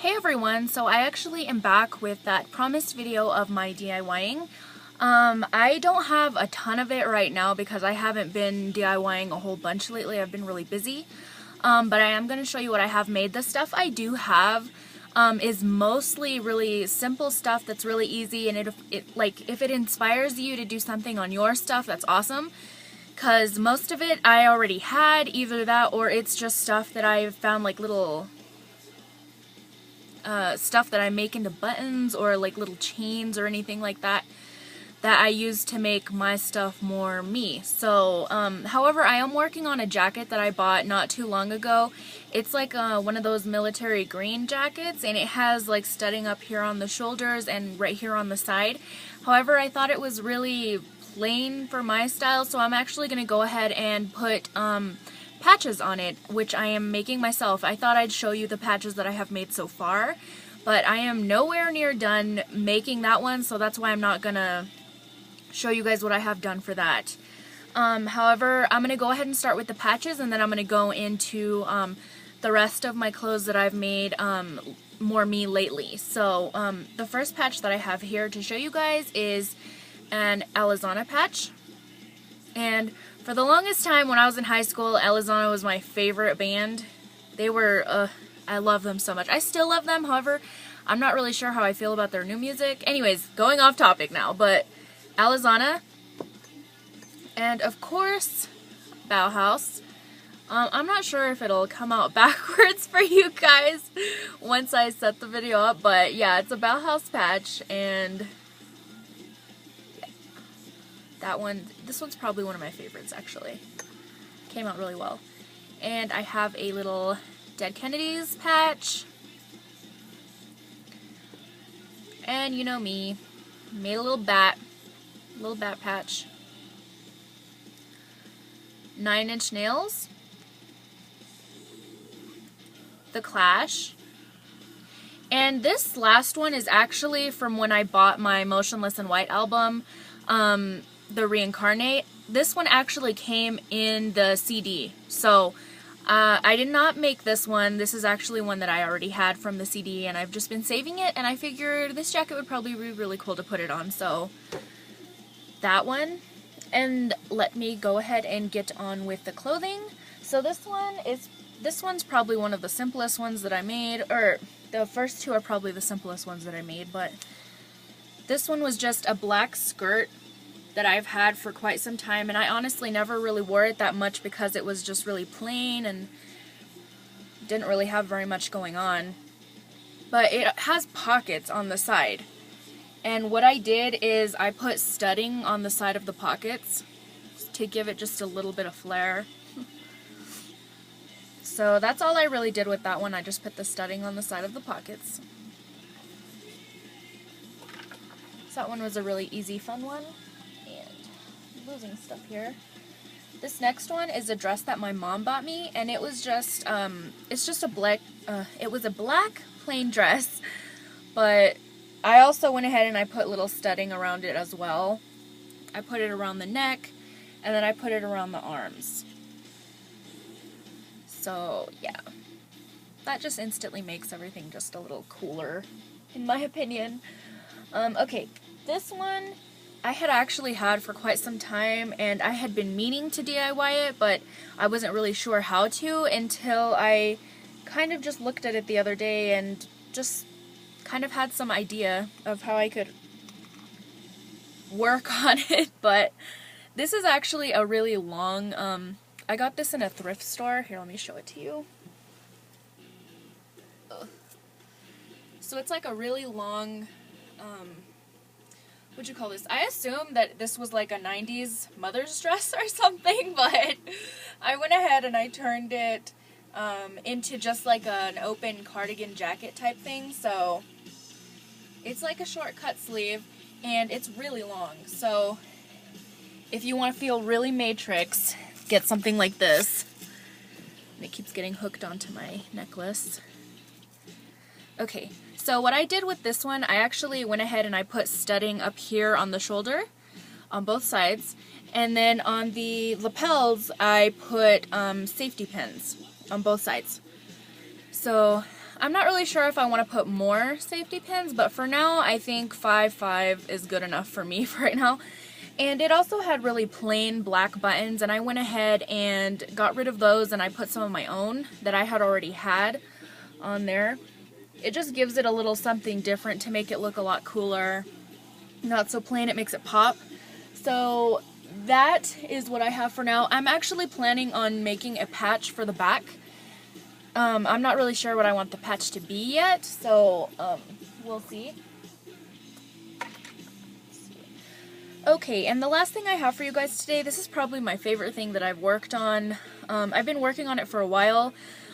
Hey everyone, so I actually am back with that promised video of my DIYing. I don't have a ton of it right now because I haven't been DIYing a whole bunch lately. I've been really busy. But I am going to show you what I have made. The stuff I do have is mostly really simple stuff that's really easy, and if it inspires you to do something on your stuff, that's awesome. Because most of it I already had, either that or it's just stuff that I've found, like little stuff that I make into buttons or like little chains or anything like that that I use to make my stuff more me. So, however, I am working on a jacket that I bought not too long ago. It's like one of those military green jackets, and it has like studding up here on the shoulders and right here on the side. However, I thought it was really plain for my style, so I'm actually going to go ahead and put patches on it, which I am making myself. I thought I'd show you the patches that I have made so far, but I am nowhere near done making that one, so that's why I'm not gonna show you guys what I have done for that. However, I'm gonna go ahead and start with the patches, and then I'm gonna go into the rest of my clothes that I've made more me lately. So the first patch that I have here to show you guys is an Alizana patch. And for the longest time when I was in high school, Alizana was my favorite band. They were, I love them so much. I still love them, however, I'm not really sure how I feel about their new music. Anyways, going off topic now, but Alizana, and of course, Bauhaus. I'm not sure if it'll come out backwards for you guys once I set the video up, but yeah, it's a Bauhaus patch, and that one, this one's probably one of my favorites actually. Came out really well. And I have a little Dead Kennedys patch. And you know me, made a little bat patch. 9 Inch Nails. The Clash. And this last one is actually from when I bought my Motionless in White album. The Reincarnate. This one actually came in the CD, so I did not make this one. This is actually one that I already had from the CD, and I've just been saving it, and I figured this jacket would probably be really cool to put it on, so that one. And let me go ahead and get on with the clothing. So this one's probably one of the simplest ones that I made, or the first two are probably the simplest ones that I made, but this one was just a black skirt that I've had for quite some time, and I honestly never really wore it that much because it was just really plain and didn't really have very much going on. But it has pockets on the side, and what I did is I put studding on the side of the pockets to give it just a little bit of flair. So that's all I really did with that one. I just put the studding on the side of the pockets. So that one was a really easy, fun one. Losing stuff here. This next one is a dress that my mom bought me, and it was just it's just a black it was a black plain dress, but I also went ahead and I put little studding around it as well. I put it around the neck, and then I put it around the arms. So yeah, that just instantly makes everything just a little cooler, in my opinion. Okay, this one I had actually had for quite some time, and I had been meaning to DIY it, but I wasn't really sure how to until I kind of just looked at it the other day and just kind of had some idea of how I could work on it. But this is actually a really long, I got this in a thrift store. Here, let me show it to you. So it's like a really long, what'd you call this? I assumed that this was like a 90s mother's dress or something, but I went ahead and I turned it into just like an open cardigan jacket type thing. So it's like a short cut sleeve, and it's really long. So if you want to feel really Matrix, get something like this. And it keeps getting hooked onto my necklace. Okay, so what I did with this one, I actually went ahead and I put studding up here on the shoulder, on both sides, and then on the lapels I put safety pins on both sides. So I'm not really sure if I want to put more safety pins, but for now I think 5 is good enough for me for right now. And it also had really plain black buttons, and I went ahead and got rid of those and I put some of my own that I had already had on there. It just gives it a little something different to make it look a lot cooler. Not so plain, it makes it pop. So that is what I have for now. I'm actually planning on making a patch for the back. I'm not really sure what I want the patch to be yet, so we'll see. Okay, and the last thing I have for you guys today, this is probably my favorite thing that I've worked on. I've been working on it for a while.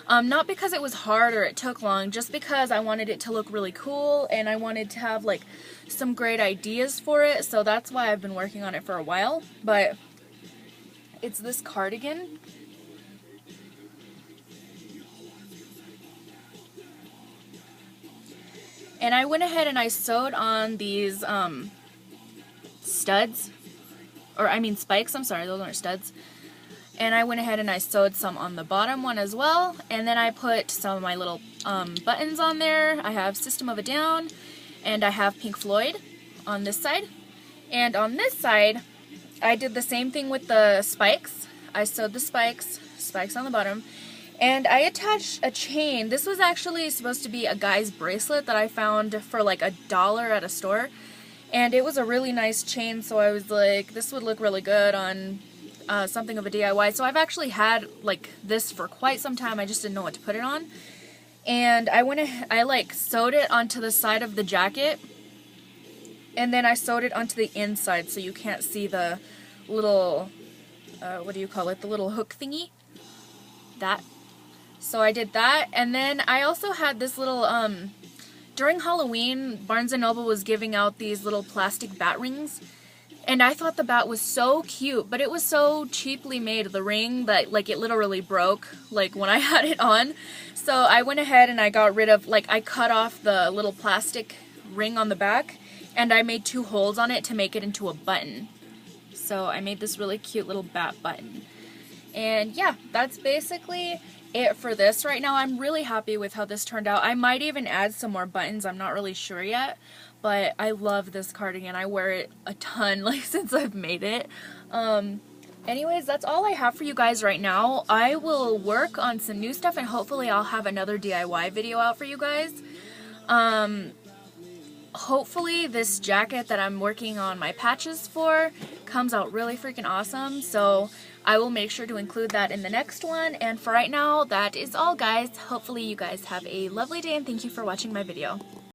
Not because it was hard or it took long, just because I wanted it to look really cool and I wanted to have like some great ideas for it, so that's why I've been working on it for a while. But it's this cardigan. And I went ahead and I sewed on these studs, or I mean spikes, I'm sorry, those aren't studs. And I went ahead and I sewed some on the bottom one as well, and then I put some of my little buttons on there. I have System of a Down, and I have Pink Floyd on this side. And on this side, I did the same thing with the spikes. I sewed the spikes on the bottom, and I attached a chain. This was actually supposed to be a guy's bracelet that I found for like $1 at a store. And it was a really nice chain, so I was like, this would look really good on something of a DIY. So I've actually had like this for quite some time, I just didn't know what to put it on. And I like sewed it onto the side of the jacket, and then I sewed it onto the inside so you can't see the little, what do you call it, the little hook thingy? That. So I did that, and then I also had this little, during Halloween, Barnes & Noble was giving out these little plastic bat rings, and I thought the bat was so cute, but it was so cheaply made, the ring, that like it literally broke like when I had it on. So I went ahead and I got rid of, like I cut off the little plastic ring on the back, and I made 2 holes on it to make it into a button. So I made this really cute little bat button. And yeah, that's basically it for this right now. I'm really happy with how this turned out. I might even add some more buttons, I'm not really sure yet, but I love this cardigan. I wear it a ton, like, since I've made it. Anyways, that's all I have for you guys right now. I will work on some new stuff, and hopefully I'll have another DIY video out for you guys. Hopefully this jacket that I'm working on my patches for comes out really freaking awesome, so I will make sure to include that in the next one. And for right now, that is all, guys. Hopefully you guys have a lovely day, and thank you for watching my video.